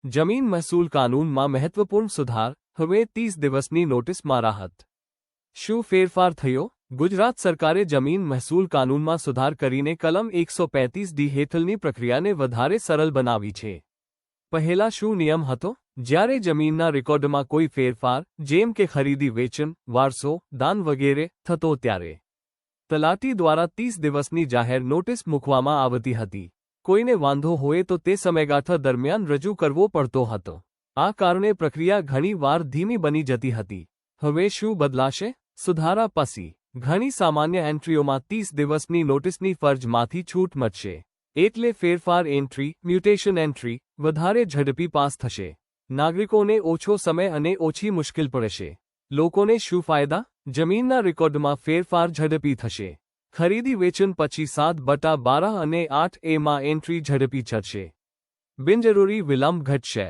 જમીન મહેસૂલ કાનૂનમાં મહત્વપૂર્ણ સુધાર, હવે 30 દિવસની નોટિસમાં રાહત. શું ફેરફાર થયો? ગુજરાત સરકારે જમીન મહેસૂલ કાનૂનમાં સુધાર કરીને કલમ 135D હેઠળની પ્રક્રિયાને વધારે સરળ બનાવી છે. પહેલા શું નિયમ હતો? જ્યારે જમીનના રેકોર્ડમાં કોઈ ફેરફાર, જેમ કે ખરીદી વેચાણ, વારસો, દાન વગેરે, થતો ત્યારે તલાટી દ્વારા 30 દિવસની જાહેર નોટિસ મૂકવામાં આવતી હતી. કોઈને વાંધો હોય તો તે સમયગાળા દરમિયાન રજૂ કરવો પડતો હતો. આ કારણે પ્રક્રિયા ઘણી વાર ધીમી બની જતી હતી. હવે શું બદલાશે? સુધારા પછી ઘણી સામાન્ય એન્ટ્રીઓમાં 30 દિવસની નોટિસની ફરજમાંથી છૂટ મળશે. એટલે ફેરફાર એન્ટ્રી, મ્યુટેશન એન્ટ્રી, વધારે ઝડપી પાસ થશે. નાગરિકોને ઓછો સમય અને ઓછી મુશ્કેલ પડશે. લોકોને શું ફાયદા? જમીનના રેકોર્ડમાં ફેરફાર ઝડપી થશે. ખરીદી વેચાણ પછી 7/12 અને 8A માં એન્ટ્રી ઝડપી થશે. બિનજરૂરી વિલંબ ઘટશે.